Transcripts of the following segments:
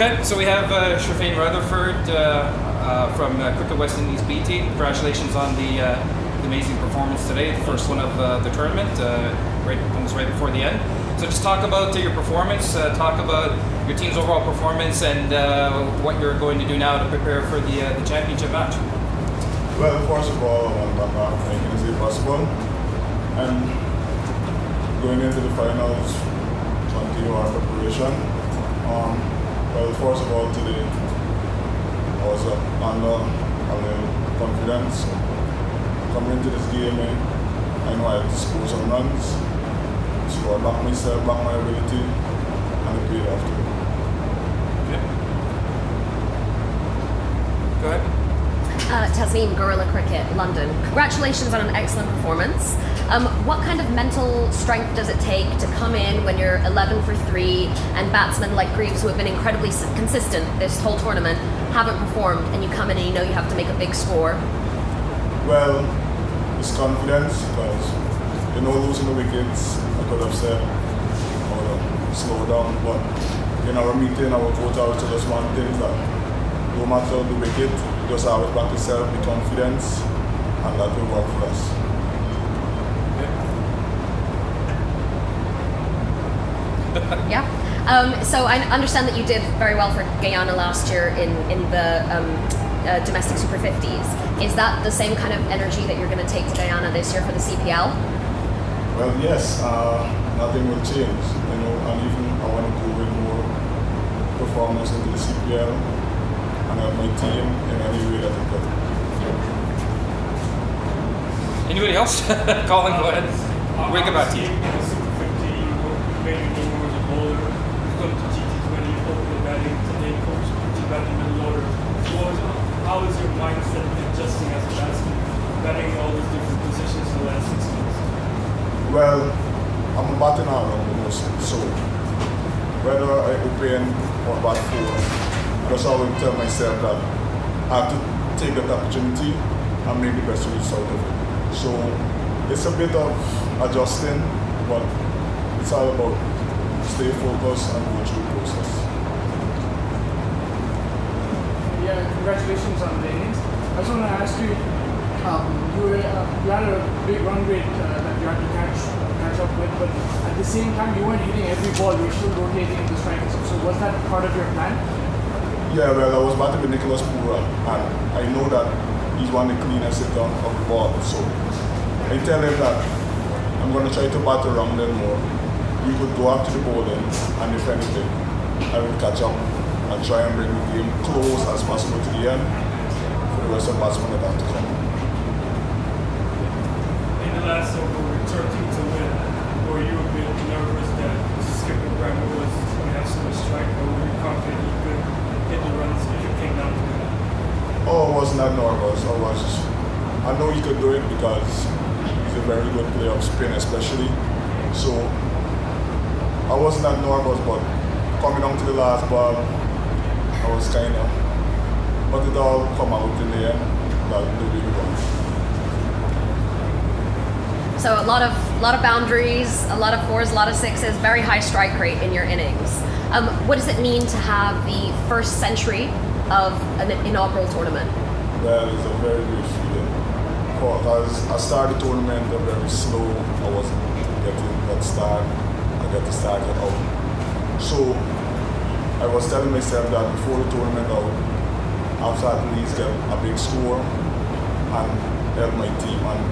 Okay, so we have Sherfane Rutherford from Cricket West Indies B team. Congratulations on the amazing performance today, the first one of the tournament, almost right before the end. So just talk about your performance, talk about your team's overall performance, and what you're going to do now to prepare for the championship match. Well, first of all, I want to back off making it possible, and going into the finals, continue our preparation. Well, first of all, today I was under a little confidence. Coming into this game, I know I had to score some runs, so I backed myself, backed my ability, and it paid off today. Go ahead. Tasneem, Gorilla Cricket, London. Congratulations on an excellent performance. What kind of mental strength does it take to come in when you're 11 for 3 and batsmen like Greaves, who have been incredibly consistent this whole tournament, haven't performed, and you come in and you know you have to make a big score? Well, it's confidence, because losing the wickets, I could have said, slow down, but in our meeting, our coach always told us one thing, that no matter the wicket, just always back yourself, be confidence, and that will work for us. Yeah. So I understand that you did very well for Guyana last year in the domestic Super 50s. Is that the same kind of energy that you're going to take to Guyana this year for the CPL? Well, yes. Nothing will change. And even I want to go with more performance into the CPL and have my team in any way that I could. Anybody else? Colin, go ahead. Wake up at you. Super 50, you made your name as a bowler. You come to GT20, you open batting, today coach, to batting middle order. How is your mindset adjusting as a batsman, batting all these different positions for the last 6 months? Well, I'm a batting all-rounder mostly, so whether I open or bat 4, I just always tell myself that I have to take that opportunity and make the best use out of it. So it's a bit of adjusting, but it's all about stay focused and go through the process. Yeah, congratulations on the innings. I just want to ask you, you had a big run rate that you had to catch up with, but at the same time you weren't hitting every ball, you were still rotating the strikes. So was that part of your plan? Yeah, well, I was batting with Nicholas Pura, and I know that he's one of the cleanest hitter of the ball. So I tell him that I'm going to try to bat around him more. You could go after the bowling, and if anything, I will catch up and try and bring the game close as possible to the end for the rest of the batsmen that have to come. In the last over, with 13 to win, were you a bit nervous that Skipper Bremer was going to have so much strike, or were you confident you could hit the runs if it came down to it? Oh, I wasn't that nervous. I know he could do it because he's a very good player of spin especially. So I wasn't that nervous, but coming down to the last ball, I was kind of, but it all come out in the end, that the big one. So a lot of boundaries, a lot of 4s, a lot of 6s, very high strike rate in your innings. What does it mean to have the first century of an inaugural tournament? Well, it's a very good feeling. Because I started the tournament very slow. I wasn't getting that start. I got to start it out. So I was telling myself that before the tournament out, after at least get a big score and help my team. And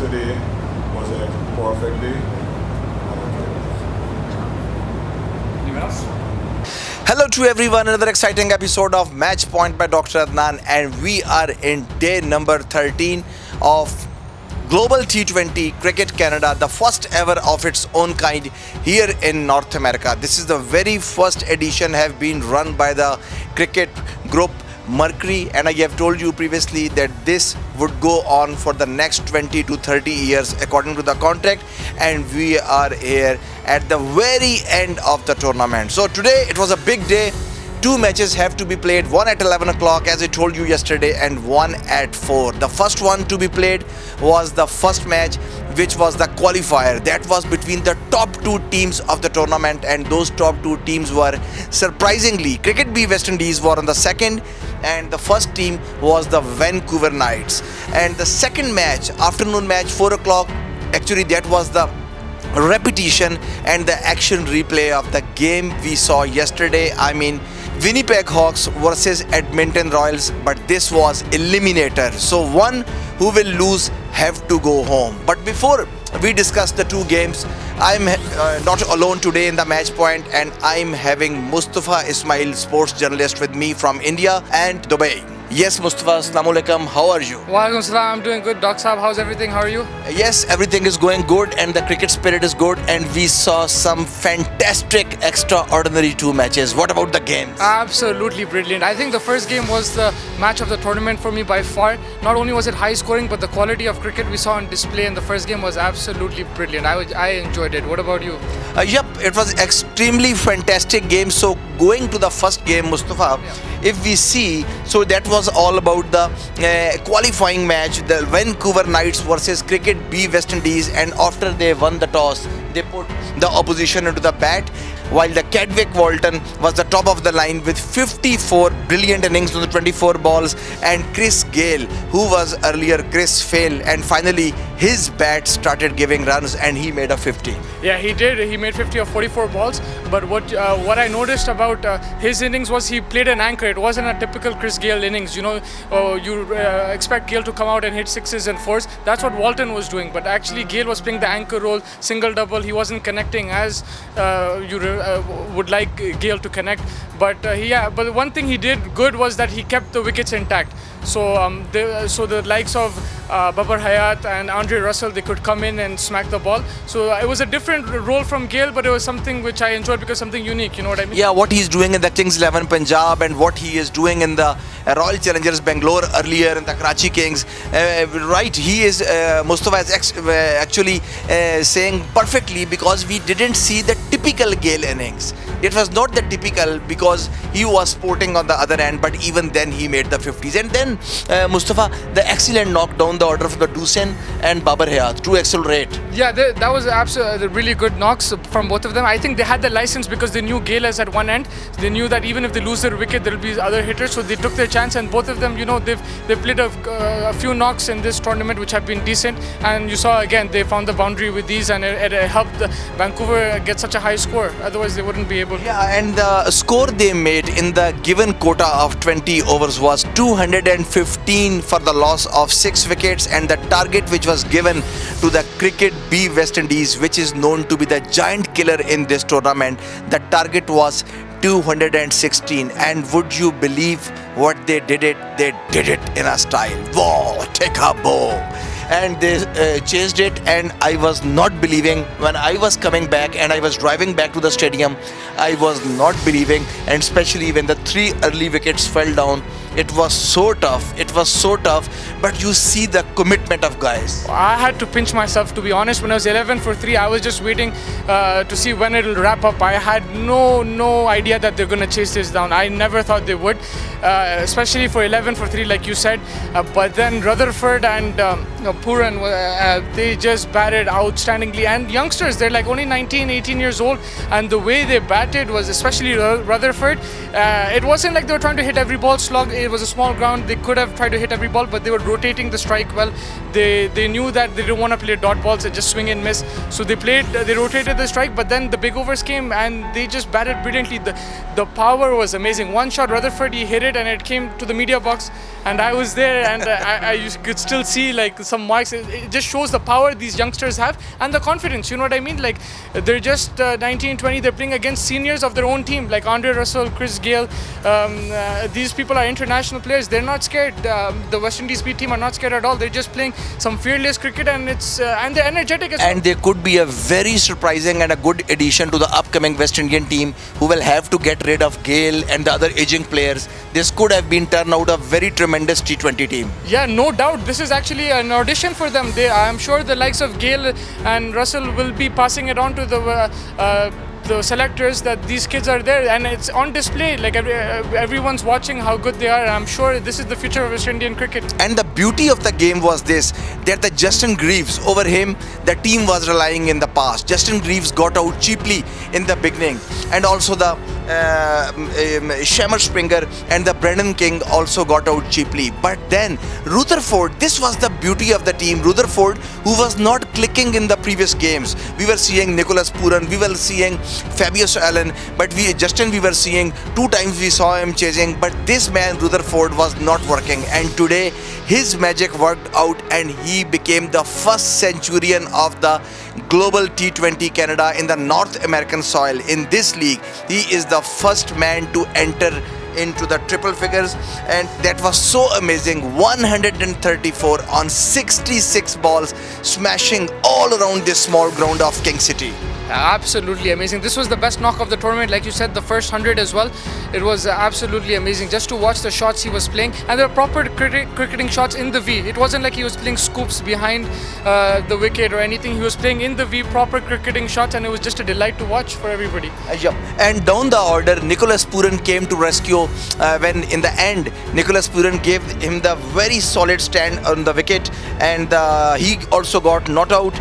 today was a perfect day. Anyone else? Hello to everyone, another exciting episode of Match Point by Dr. Adnan, and we are in day number 13 of Global T20 Cricket Canada, the first ever of its own kind here in North America. This is the very first edition have been run by the cricket group Mercury, and I have told you previously that this would go on for the next 20 to 30 years according to the contract, and we are here at the very end of the tournament. So today it was a big day two matches have to be played, one at 11 o'clock as I told you yesterday and one at 4. The first one to be played was the first match, which was the qualifier. That was between the top two teams of the tournament, and those top two teams were surprisingly Cricket B West Indies were on the second, and the first team was the Vancouver Knights. And the second match, afternoon match, 4 o'clock, actually that was the repetition and the action replay of the game we saw yesterday. I mean, Winnipeg Hawks versus Edmonton Royals, but this was Eliminator. So one who will lose have to go home. But before we discuss the two games, I'm not alone today in the match point, and I'm having Mustafa Ismail, sports journalist, with me from India and Dubai. Yes, Mustafa, Assalamu alaikum. How are you? Walaikum salam. I'm doing good. Doc Saab, how's everything? How are you? Yes, everything is going good and the cricket spirit is good, and we saw some fantastic, extraordinary two matches. What about the games? Absolutely brilliant. I think the first game was the match of the tournament for me by far. Not only was it high scoring, but the quality of cricket we saw on display in the first game was absolutely brilliant. I enjoyed it. What about you? Yep, it was extremely fantastic game. So going to the first game, Mustafa, if we see, so that was all about the qualifying match, the Vancouver Knights versus Cricket B West Indies, and after they won the toss, they put the opposition into the bat, while the Kedwick Walton was the top of the line with 54 brilliant innings on the 24 balls, and Chris Gale, who was earlier Chris Fail, and finally his bat started giving runs and he made a 50. Yeah, he did. He made 50 of 44 balls. But what I noticed about his innings was he played an anchor. It wasn't a typical Chris Gale innings. You know, you expect Gale to come out and hit sixes and fours. That's what Walton was doing. But actually, Gale was playing the anchor role, single double. He wasn't connecting as you would like Gale to connect. But but one thing he did good was that he kept the wickets intact. So the likes of Babar Hayat and Andre Russell, they could come in and smack the ball. So it was a different role from Gale, but it was something which I enjoyed because something unique, you know what I mean? Yeah, what he's doing in the Kings 11 Punjab and what he is doing in the Royal Challengers Bangalore earlier in the Karachi Kings, right, he is, Mustafa is actually saying perfectly, because we didn't see the typical Gale innings. It was not the typical because he was sporting on the other end, but even then he made the 50s. And then Mustafa, the excellent knockdown, the order for the Dusen and Babar Hayat to accelerate. Yeah, that was absolutely really good knocks from both of them. I think they had the license because they knew Gale is at one end. They knew that even if they lose their wicket, there will be other hitters, so they took their chance. And both of them, you know, they've played a few knocks in this tournament which have been decent. And you saw again they found the boundary with these, and it helped Vancouver get such a high score. Otherwise, they wouldn't be able. Yeah, and the score they made in the given quota of 20 overs was 215 for the loss of 6 wickets, and the target which was given to the Cricket B West Indies, which is known to be the giant killer in this tournament, the target was 216. And would you believe what they did it? They did it in a style. Wow, take a bow. And they chased it, and I was not believing when I was coming back and I was driving back to the stadium. I was not believing, and especially when the 3 early wickets fell down. It was so tough. It was so tough. But you see the commitment of guys. I had to pinch myself, to be honest. When I was 11 for 3, I was just waiting to see when it'll wrap up. I had no idea that they're going to chase this down. I never thought they would, especially for 11 for 3, like you said. But then Rutherford and Puran, they just batted outstandingly. And youngsters, they're like only 19, 18 years old. And the way they batted was, especially Rutherford, it wasn't like they were trying to hit every ball slog. It was a small ground. They could have tried to hit every ball, but they were rotating the strike well. They knew that they didn't want to play dot balls and just swing and miss. So they rotated the strike, but then the big overs came and they just batted brilliantly. The power was amazing. One shot, Rutherford, he hit it and it came to the media box, and I was there, and I could still see like some marks. It just shows the power these youngsters have and the confidence, you know what I mean? Like they're just 19, 20, they're playing against seniors of their own team, like Andre Russell, Chris Gale. These people are international players. They're not scared. The West Indies B team are not scared at all. They're just playing some fearless cricket, and and they're energetic as well. And they could be a very surprising and a good addition to the upcoming West Indian team, who will have to get rid of Gale and the other aging players. This could have been turned out a very tremendous T20 team. Yeah, no doubt. This is actually an audition for them. I'm sure the likes of Gale and Russell will be passing it on to the the selectors that these kids are there, and it's on display. Like everyone's watching how good they are. I'm sure this is the future of West Indian cricket. And the beauty of the game was this, that the Justin Greaves, over him the team was relying in the past. Justin Greaves got out cheaply in the beginning, and also the Shamar Springer and the Brendan King also got out cheaply. But then Rutherford, this was the beauty of the team. Rutherford, who was not clicking in the previous games. We were seeing Nicholas Pooran, we were seeing Fabius Allen, but Justin we were seeing 2 times we saw him chasing, but this man Rutherford was not working, and today his magic worked out and he became the first centurion of the Global T20 Canada in the North American soil. In this league, he is the first man to enter into the triple figures, and that was so amazing. 134 on 66 balls, smashing all around this small ground of King City. Absolutely amazing. This was the best knock of the tournament, like you said, the first 100 as well. It was absolutely amazing just to watch the shots he was playing, and there were proper cricketing shots in the V. It wasn't like he was playing scoops behind the wicket or anything. He was playing in the V, proper cricketing shots, and it was just a delight to watch for everybody. And down the order, Nicholas Pooran came to rescue when in the end Nicholas Pooran gave him the very solid stand on the wicket, and he also got not out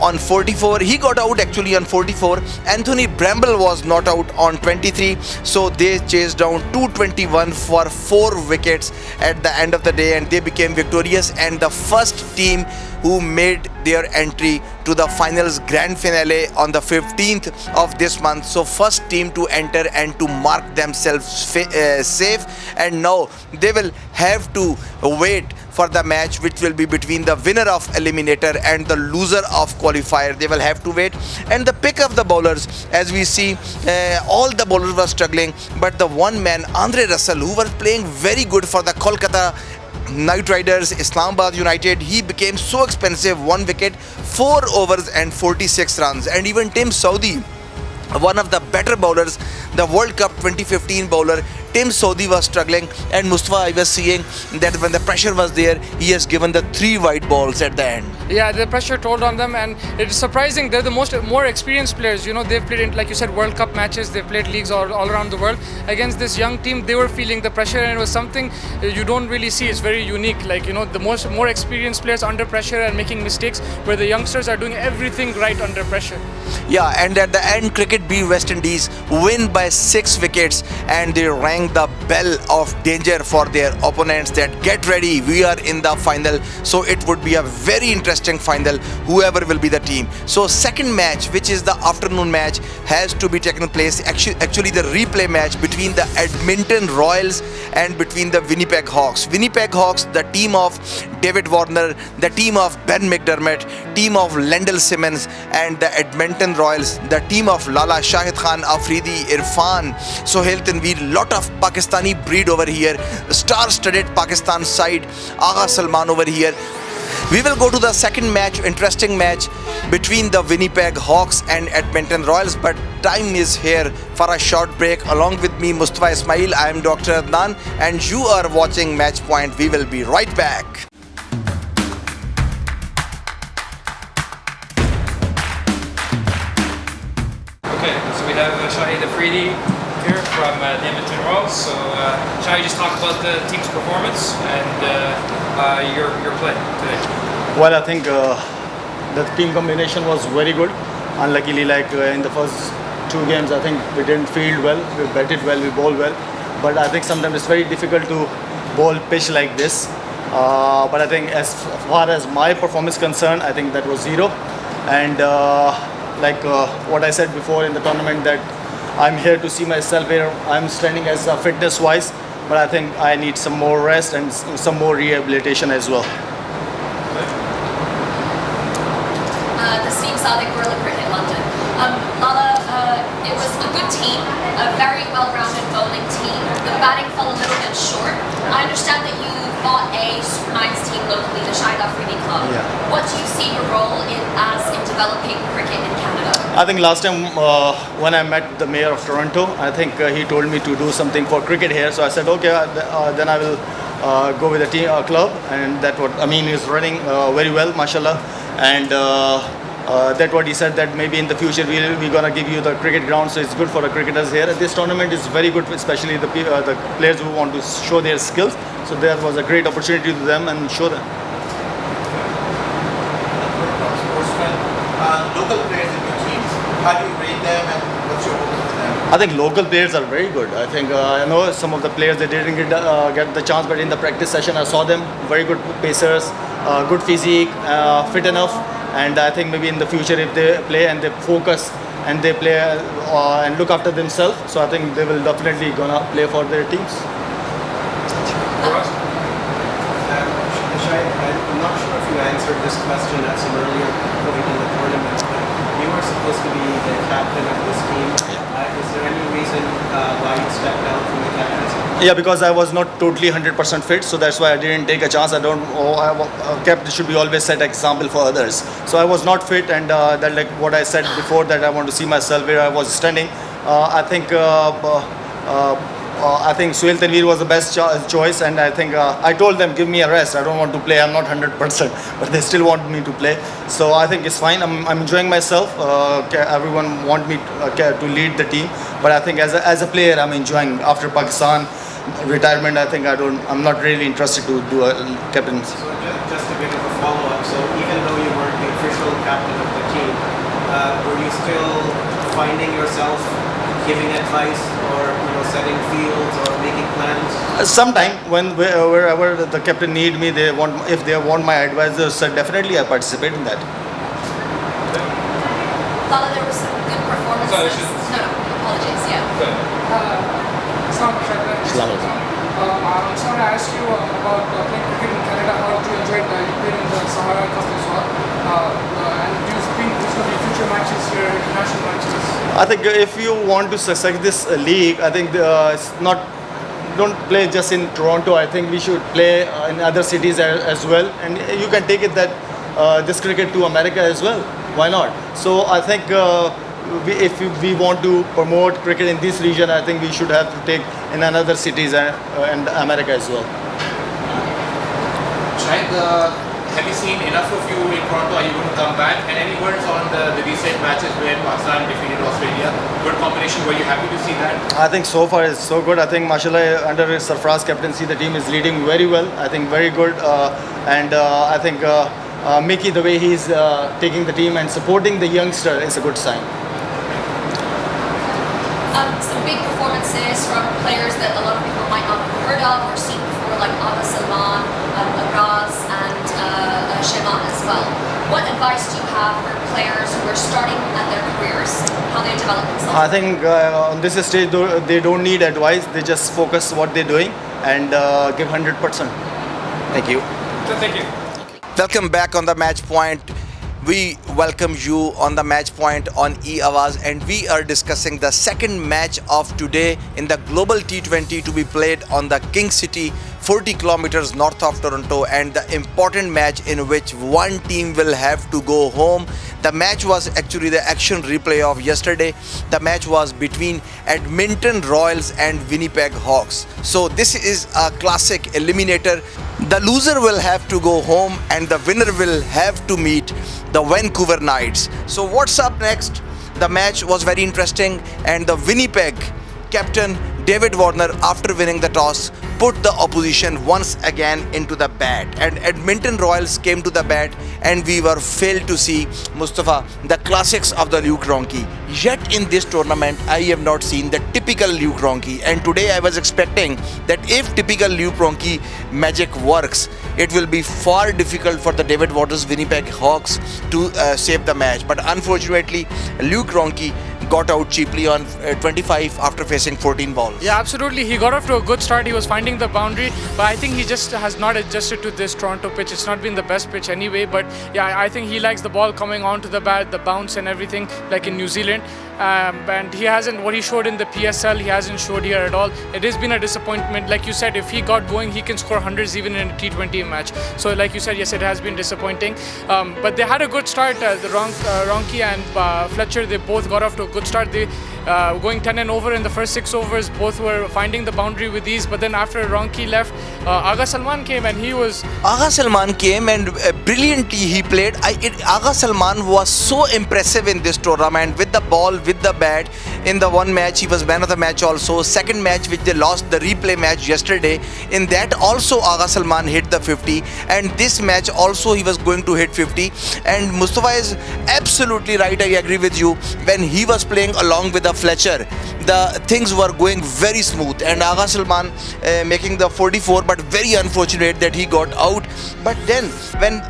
on 44. He got out actually on 44. Anthony Bramble was not out on 23, so they chased down 221 for 4 wickets at the end of the day, and they became victorious, and the first team who made their entry to the finals grand finale on the 15th of this month. So first team to enter and to mark themselves safe, and now they will have to wait for the match which will be between the winner of Eliminator and the loser of Qualifier. They will have to wait. And the pick of the bowlers, as we see, all the bowlers were struggling, but the one man, Andre Russell, who was playing very good for the Kolkata Knight Riders, Islamabad United, he became so expensive. 1 wicket, 4 overs and 46 runs. And even Tim Southee, one of the better bowlers, the World Cup 2015 bowler, Tim Southee was struggling, and Mustafa, I was seeing that when the pressure was there, he has given the 3 wide balls at the end. Yeah, the pressure told on them, and it's surprising. They're the more experienced players. You know, they've played in, like you said, World Cup matches. They've played leagues all around the world. Against this young team, they were feeling the pressure, and it was something you don't really see. It's very unique. Like, you know, the more experienced players under pressure and making mistakes, where the youngsters are doing everything right under pressure. Yeah, and at the end, Cricket beat West Indies, win by 6 wickets, and they rang the bell of danger for their opponents that get ready, we are in the final. So it would be a very interesting final, whoever will be the team. So second match, which is the afternoon match, has to be taken place. Actually the replay match between the Edmonton Royals and between the Winnipeg Hawks. Winnipeg Hawks, the team of David Warner, the team of Ben McDermott, team of Lendl Simmons, and the Edmonton Royals, the team of Lala, Shahid Afridi, Irfan, Sohail Tanveer, lot of Pakistani breed over here, star-studded Pakistan side, Agha Salman over here. We will go to the second match, interesting match between the Winnipeg Hawks and Edmonton Royals, but time is here for a short break. Along with me, Mustafa Ismail, I am Dr. Adnan, and you are watching Match Point. We will be right back. Okay, so we have Shahid Afridi here from the Edmonton Royals. So Shahid, just talk about the team's performance and your play today. Well, I think the team combination was very good. Unluckily, like in the first 2 games, I think we didn't field well, we batted well, we bowled well. But I think sometimes it's very difficult to bowl pitch like this. But I think as far as my performance is concerned, I think that was 0. And what I said before in the tournament, that I'm here to see myself where I'm standing as fitness-wise. But I think I need some more rest and some more rehabilitation as well. The Steam Saudi Gorilla Cricket London. Lala, it was a good team, a very well-rounded bowling team. The batting fell a little bit short. I understand that you bought a Super 9s team locally, the Shahid Afridi Club. Yeah. What do you see your role in developing cricket in Canada? I think last time when I met the mayor of Toronto, I think he told me to do something for cricket here. So I said, okay, then I will go with the team club, and that what Amin is running very well, mashallah. And That's what he said, that maybe in the future we're gonna give you the cricket ground, so it's good for the cricketers here. This tournament is very good, especially the players who want to show their skills. So there was a great opportunity to them and show them. Local players in your teams, how do you rate them and what's your opinion on them? I think local players are very good. I think I know some of the players, they didn't get the chance, but in the practice session I saw them very good pacers, good physique, fit enough. And I think maybe in the future, if they play and they focus and they play and look after themselves, so I think they will definitely gonna play for their teams. Shahid, I'm not sure if you answered this question at some earlier point in the tournament, but you were supposed to be the captain of this team. Is there any reason why you stepped down from the captaincy? Yeah, because I was not totally 100% fit, so that's why I didn't take a chance. Captain should be always set example for others. So I was not fit, and that, like what I said before, that I want to see myself where I was standing. I think Suhail Tanveer was the best choice, and I think I told them, give me a rest. I don't want to play. I'm not 100%, but they still want me to play. So I think it's fine. I'm enjoying myself. Everyone want me to lead the team, but I think as a player, I'm enjoying. After Pakistan retirement, I think I'm not really interested to do a captaincy. So just a bit of a follow-up. So even though you weren't the official captain of the team, were you still finding yourself giving advice or setting fields or making plans? Sometime wherever the captain need me, if they want my advisors, so definitely I participate in that. Lala, there was some good performances. No, apologies. Yeah. Islam. I just want to ask you about playing cricket in Canada. How did you enjoy it? You played in the Sahara Cup as well. And do you think there's going to be future matches here, international matches? I think if you want to succeed this league, I think it's not. Don't play just in Toronto. I think we should play in other cities as well, and you can take it that this cricket to America as well. Why not? So I think if we want to promote cricket in this region, I think we should have to take in another cities and America as well. Shahid, have you seen enough of you in Toronto? Are you going to come back? And any words on the recent matches where Pakistan defeated Australia? Good combination. Were you happy to see that? I think so far it's so good. I think mashallah under Sarfaraz captaincy the team is leading very well. I think very good, and I think Mickey, the way he's taking the team and supporting the youngster is a good sign. Some big performances from players that a lot of people might not have heard of or seen before, like Abba Salman, Agaz, and Sheman as well. What advice do you have for players who are starting at their careers, how they develop themselves? I think on this stage they don't need advice. They just focus what they're doing and give 100%. Thank you. Thank you. Welcome back on the Match Point. We welcome you on the Match Point on E-Awaz, and we are discussing the second match of today in the Global T20 to be played on the King City, 40 kilometers north of Toronto, and the important match in which one team will have to go home. The match was actually the action replay of yesterday. The match was between Edmonton Royals and Winnipeg Hawks. So this is a classic eliminator. The loser will have to go home and the winner will have to meet the Vancouver Knights. So what's up next? The match was very interesting, and the Winnipeg captain David Warner, after winning the toss, put the opposition once again into the bat, and Edmonton Royals came to the bat, and we were failed to see, Mustafa, the classics of the Luke Ronchi. Yet in this tournament I have not seen the typical Luke Ronchi, and today I was expecting that if typical Luke Ronchi magic works, it will be far difficult for the David Warner's Winnipeg Hawks to save the match. But unfortunately Luke Ronchi got out cheaply on 25 after facing 14 balls. Yeah, absolutely. He got off to a good start. He was finding the boundary, but I think he just has not adjusted to this Toronto pitch. It's not been the best pitch anyway, but yeah, I think he likes the ball coming onto the bat, the bounce and everything, like in New Zealand. And he hasn't, what he showed in the PSL, he hasn't showed here at all. It has been a disappointment. Like you said, if he got going, he can score hundreds even in a T20 match. So like you said, yes, it has been disappointing. But they had a good start. The Ronchi and Fletcher, they both got off to a good start. going 10 and over in the first 6 overs. Both were finding the boundary with ease, but then after Ronki left, Agha Salman came and he was... Agha Salman came and brilliantly he played. Agha Salman was so impressive in this tournament with the ball, with the bat. In the one match, he was man of the match also. Second match, which they lost, the replay match yesterday, in that also Agha Salman hit the 50. And this match also he was going to hit 50. And Mustafa is absolutely right, I agree with you. When he was playing along with the Fletcher, the things were going very smooth. And Agha Salman making the 44, but very unfortunate that he got out. But then when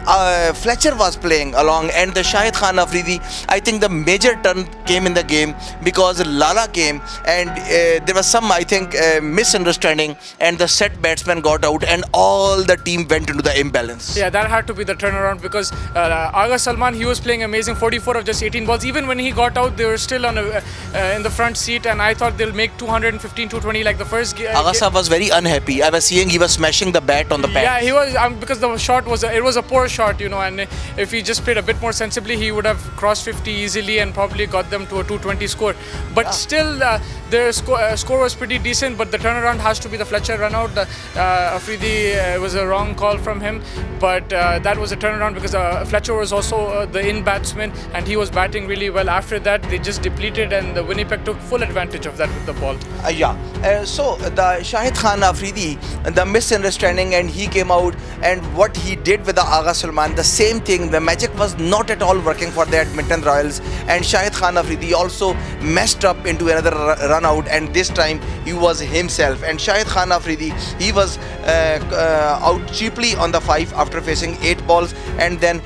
Fletcher was playing along and the Shahid Afridi, I think the major turn came in the game because Lala came and there was some, I think, misunderstanding and the set batsman got out and all the team went into the imbalance. Yeah, that had to be the turnaround because Agha Salman, he was playing amazing, 44 of just 18 balls. Even when he got out, they were still on in the front seat, and I thought they'll make 215, 220 like the first game. Agha Sahab was very unhappy. I was seeing he was smashing the bat on the pad. Yeah, he was, because the shot was it was a poor shot, you know, and if he just played a bit more sensibly, he would have crossed 50 easily and probably got them to a 220 score. But still, their score was pretty decent, but the turnaround has to be the Fletcher run out. Afridi was a wrong call from him, but that was a turnaround because Fletcher was also the in batsman and he was batting really well. After that, they just depleted and the Winnipeg took full advantage of that with the ball. So the Shahid Afridi, the misunderstanding, and he came out and what he did with the Agha Salman, the same thing, the magic was not at all working for the Edmonton Royals, and Shahid Afridi also messed up into another run out, and this time he was himself, and Shahid Afridi, he was out cheaply on the 5 after facing 8 balls, and then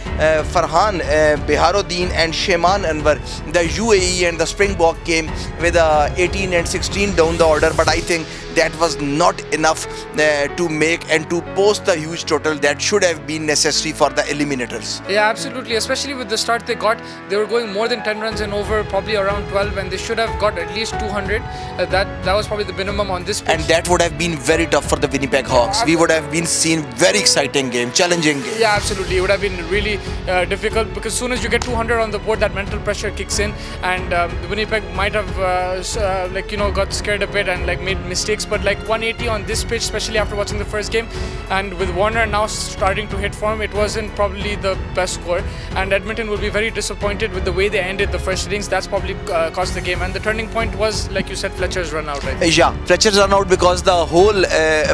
Farhan Beharuddin and Shaiman Anwar, the UAE and the Springbok came with 18 and 16 down the order, but I think that was not enough to make and to post the huge total that should have been necessary for the eliminators. Yeah, absolutely, especially with the start they got. They were going more than 10 runs and over, probably around 12, and they should have got at least 200. That was probably the minimum on this pitch. And that would have been very tough for the Winnipeg Hawks. We would have been seen very exciting game, challenging game. Yeah, absolutely. It would have been really difficult because as soon as you get 200 on the board, that mental pressure kicks in, and Winnipeg might have got scared a bit and made mistakes. But 180 on this pitch, especially after watching the first game, and with Warner now starting to hit form, it wasn't probably the best score. And Edmonton will be very disappointed with the way they ended the first innings. That's probably cost the game. And the turning point was, like you said, Fletcher's run out. Right? Yeah, Fletcher's run out because the whole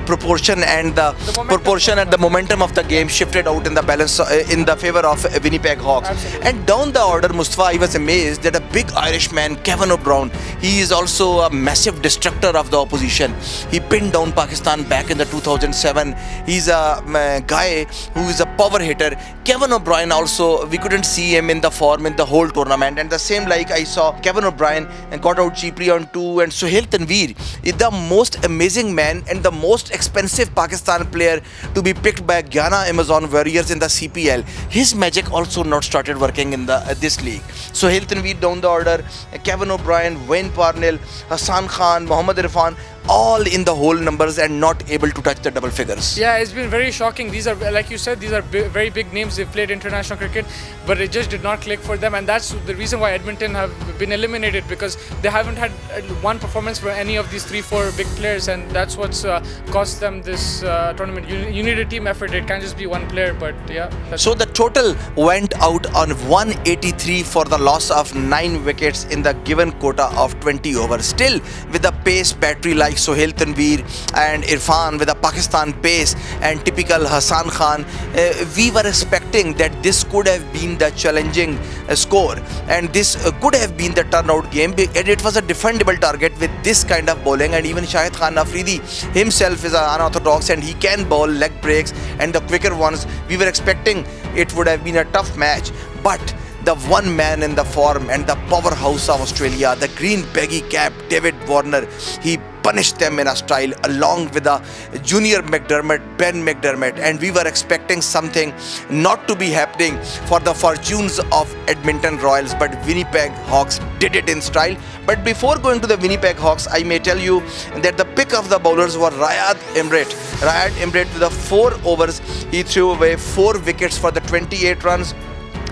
proportion and the momentum of the game shifted out in the balance in the favor of Winnipeg Hawks. Absolutely. And down the order, Mustafa, I was amazed that a big Irishman, Kevin O'Brien, he is also a massive destructor of the opposition. He pinned down Pakistan back in the 2007. He's a guy who is a power hitter. Kevin O'Brien also, we couldn't see him in the form in the whole tournament. And the same like I saw Kevin O'Brien and got out cheaply on 2, and Sohail Tanveer is the most amazing man and the most expensive Pakistan player to be picked by Guyana Amazon Warriors in the CPL. His magic also not started working in this league. Sohail Tanveer down the order, Kevin O'Brien, Wayne Parnell, Hassan Khan, Mohammad Irfan, all in the whole numbers and not able to touch the double figures. Yeah, it's been very shocking. These are, like you said, these are very big names. They've played international cricket, but it just did not click for them, and that's the reason why Edmonton have been eliminated, because they haven't had one performance for any of these 3-4 big players, and that's what's cost them this tournament. You need a team effort. It can't just be one player, but yeah. So the total went out on 183 for the loss of 9 wickets in the given quota of 20 overs. Still, with a pace battery like Sohail Tanveer and Irfan with a Pakistan pace and typical Hassan Khan, we were expecting that this could have been the challenging score, and this could have been the turnout game, and it was a defendable target with this kind of bowling. And even Shahid Afridi himself is unorthodox and he can bowl leg breaks and the quicker ones. We were expecting it would have been a tough match, but the one man in the form and the powerhouse of Australia, the green baggy cap David Warner, he punished them in a style along with the junior McDermott, Ben McDermott, and we were expecting something not to be happening for the fortunes of Edmonton Royals, but Winnipeg Hawks did it in style. But before going to the Winnipeg Hawks, I may tell you that the pick of the bowlers were Rayad Imret. Rayad Imret with the 4 overs, he threw away 4 wickets for the 28 runs.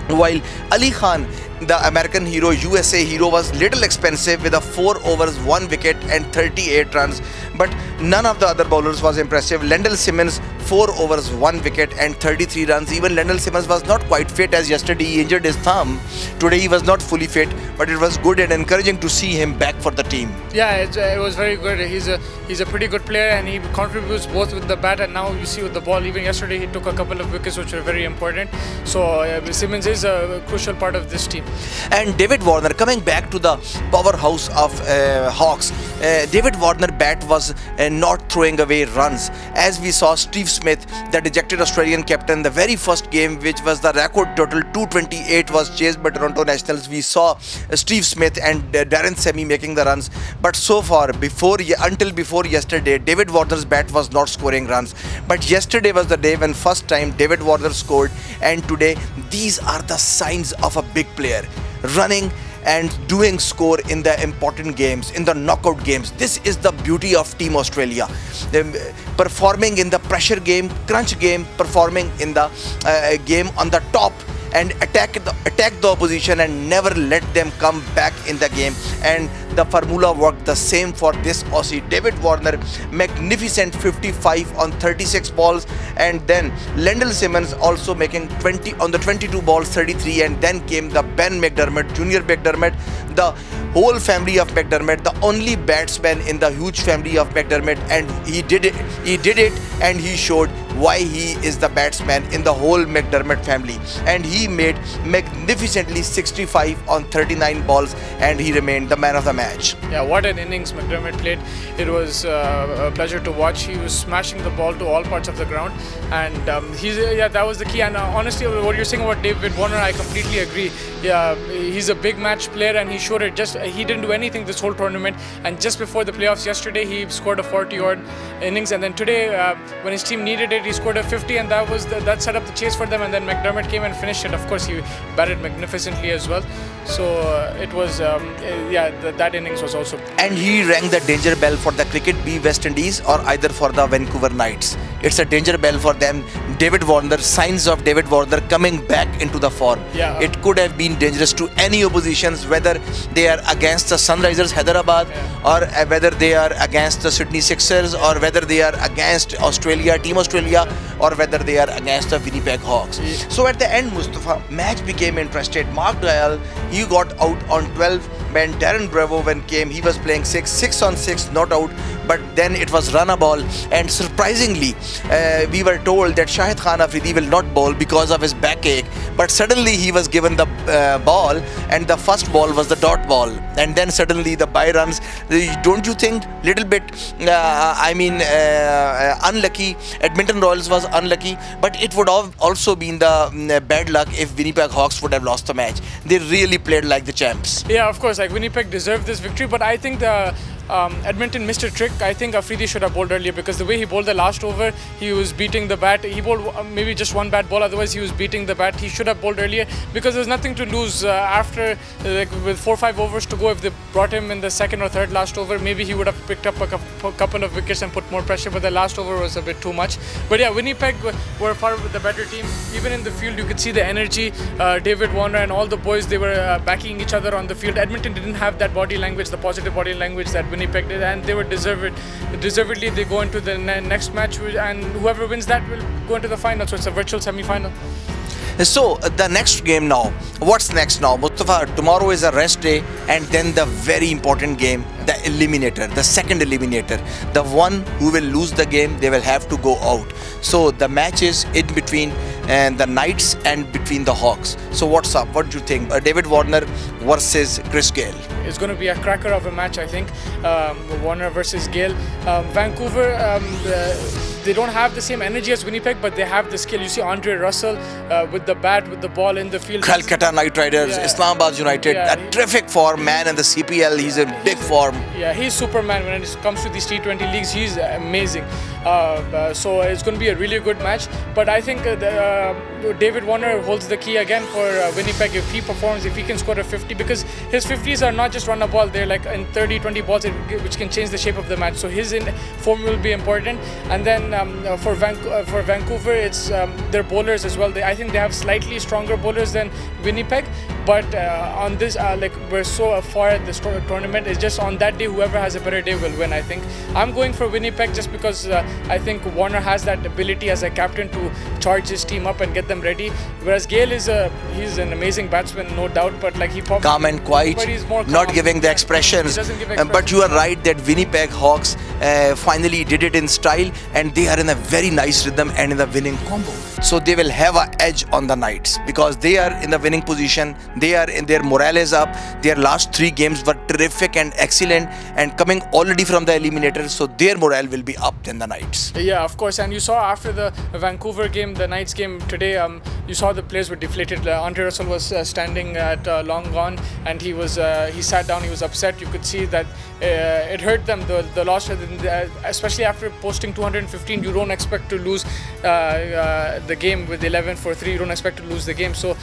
while Ali Khan, the American hero, USA hero, was little expensive with a 4 overs, 1 wicket and 38 runs. But none of the other bowlers was impressive. Lendl Simmons, 4 overs, 1 wicket and 33 runs. Even Lendl Simmons was not quite fit, as yesterday he injured his thumb. Today he was not fully fit, but it was good and encouraging to see him back for the team. Yeah, it was very good. He's a pretty good player, and he contributes both with the bat and now you see with the ball. Even yesterday he took a couple of wickets which were very important. So Simmons is a crucial part of this team. And David Warner, coming back to the powerhouse of Hawks, David Warner bat was not throwing away runs. As we saw Steve Smith, the dejected Australian captain, the very first game, which was the record total 228, was chased by Toronto Nationals. We saw Steve Smith and Darren Semi making the runs. But so far, until before yesterday, David Warner's bat was not scoring runs. But yesterday was the day when first time David Warner scored, and today these are the signs of a big player. Running and doing score in the important games, in the knockout games. This is the beauty of Team Australia. Performing in the pressure game, crunch game, performing in the game on the top, and attack the opposition and never let them come back in the game. And the formula worked the same for this Aussie. David Warner, magnificent 55 on 36 balls, and then Lendl Simmons also making 20 on the 22 balls, 33, and then came the Ben McDermott, Junior McDermott, the whole family of McDermott, the only batsman in the huge family of McDermott, and he did it and he showed why he is the batsman in the whole McDermott family. And he made magnificently 65 on 39 balls, and he remained the man of the match. Yeah, what an innings McDermott played. It was a pleasure to watch. He was smashing the ball to all parts of the ground, and that was the key. And honestly, what you're saying about David Warner, I completely agree. Yeah, he's a big match player, and he showed it. He didn't do anything this whole tournament, and just before the playoffs yesterday, he scored a 40-odd innings, and then today, when his team needed it, he scored a 50, and that set up the chase for them. And then McDermott came and finished it. Of course, he batted magnificently as well. So it was, that innings was also. And he rang the danger bell for the cricket B West Indies, or either for the Vancouver Knights. It's a danger bell for them. David Warner, signs of David Warner coming back into the form. Yeah. It could have been dangerous to any oppositions, whether they are against the Sunrisers Hyderabad, or whether they are against the Sydney Sixers, or whether they are against Australia, Team Australia, or whether they are against the Winnipeg Hawks. So at the end, Mustafa, match became interested. Mark Dial, he got out on 12 when Darren Bravo came, he was playing 6 on 6, not out, but then it was run a ball, and surprisingly we were told that Shahid Afridi will not bowl because of his backache, but suddenly he was given the ball, and the first ball was the dot ball, and then suddenly the bye runs. Don't you think little bit unlucky? Edmonton Royals was unlucky, but it would have also been the bad luck if Winnipeg Hawks would have lost the match. They really played like the champs. Yeah, of course, like Winnipeg deserved this victory, but I think the Edmonton missed a trick. I think Afridi should have bowled earlier, because the way he bowled the last over, he was beating the bat. He bowled maybe just one bad ball, otherwise he was beating the bat. He should have bowled earlier, because there's nothing to lose after with 4 or 5 overs to go. If they brought him in the second or third last over, maybe he would have picked up a couple of wickets and put more pressure, but the last over was a bit too much. But yeah, Winnipeg were far the better team. Even in the field, you could see the energy. David Warner and all the boys, they were backing each other on the field. Edmonton didn't have that body language, the positive body language that Winnipeg did, and they were deservedly they go into the next match, and whoever wins that will go into the final. So it's a virtual semi-final. So the next game now, what's next now, Mustafa? Tomorrow is a rest day, and then the very important game, the Eliminator, the second Eliminator. The one who will lose the game, they will have to go out. So the match is in between the Knights and between the Hawks. So what's up? What do you think? David Warner versus Chris Gayle. It's going to be a cracker of a match, I think. Warner versus Gayle. Vancouver, they don't have the same energy as Winnipeg, but they have the skill. You see Andre Russell with the bat, with the ball in the field. Calcutta Knight Riders, Islamabad United, a terrific form, man in the CPL, he's in big form. Yeah, he's Superman when it comes to these T20 leagues. He's amazing. So it's going to be a really good match. But I think David Warner holds the key again for Winnipeg. If he performs, if he can score a 50, because his 50s are not just run a ball, they're like in 30, 20 balls which can change the shape of the match. So his form will be important. And then for Vancouver, it's their bowlers as well. I think they have slightly stronger bowlers than Winnipeg. But on this, like we're so far at this tournament, it's just on that day, whoever has a better day will win, I think. I'm going for Winnipeg just because I think Warner has that ability as a captain to charge his team up and get them ready. Whereas Gale he's an amazing batsman, no doubt, but like he probably calm and quiet, not giving the expressions. But you are right that Winnipeg Hawks finally did it in style, and they are in a very nice rhythm and in the winning combo. So they will have an edge on the Knights because they are in the winning position. They are in their morale is up. Their last 3 games were terrific and excellent, and coming already from the Eliminator, so their morale will be up than the Knights. Yeah, of course. And you saw after the Vancouver game, the Knights game today, you saw the players were deflated. Andre Russell was standing at long gone, and he sat down. He was upset. You could see that it hurt them, the loss, especially after posting 215. You don't expect to lose the game with 11 for 3. You don't expect to lose the game, so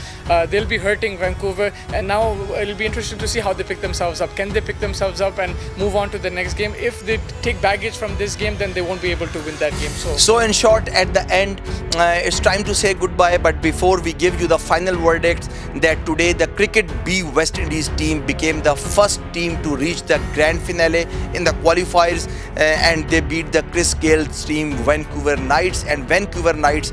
they'll be hurting Vancouver. And now it'll be interesting to see how they pick themselves up. Can they pick themselves up and move on to the next game? If they take baggage from this game, then they won't be able to win that game. So in short, at the end, it's time to say goodbye. But before we give you the final verdict, that today the Cricket B West Indies team became the first team to reach the grand finale in the qualifiers, and they beat the Chris Gale's team, Vancouver Knights. And Vancouver Knights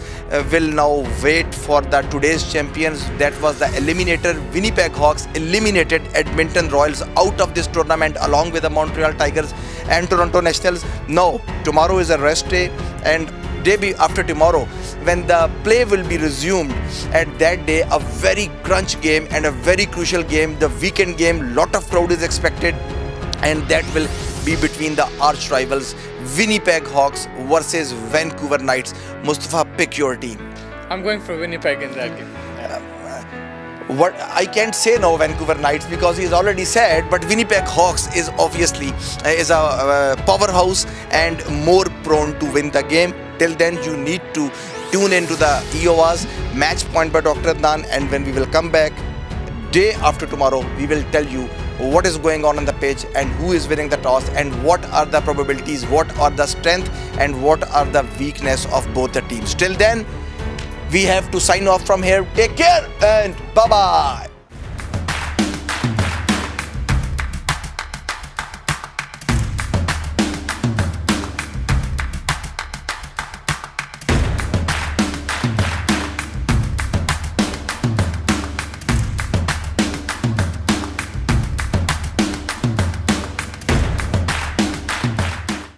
will now wait for the today's champions. That was the Eliminator. Winnipeg Hawks eliminated Edmonton Royals out of this tournament along with the Montreal Tigers and Toronto Nationals. Now tomorrow is a rest day, and day after tomorrow, when the play will be resumed, at that day a very crunch game and a very crucial game, the weekend game, lot of crowd is expected, and that will be between the arch rivals Winnipeg Hawks versus Vancouver Knights. Mustafa, pick your team. I'm going for Winnipeg in that game. What I can't say now Vancouver Knights because he's already said, but Winnipeg Hawks is obviously is a powerhouse and more prone to win the game. Till then, you need to tune into the EOA's Match Point by Dr. Adnan, and when we will come back day after tomorrow, we will tell you what is going on the pitch and who is winning the toss and what are the probabilities, what are the strength and what are the weakness of both the teams. Till then, we have to sign off from here. Take care and bye-bye.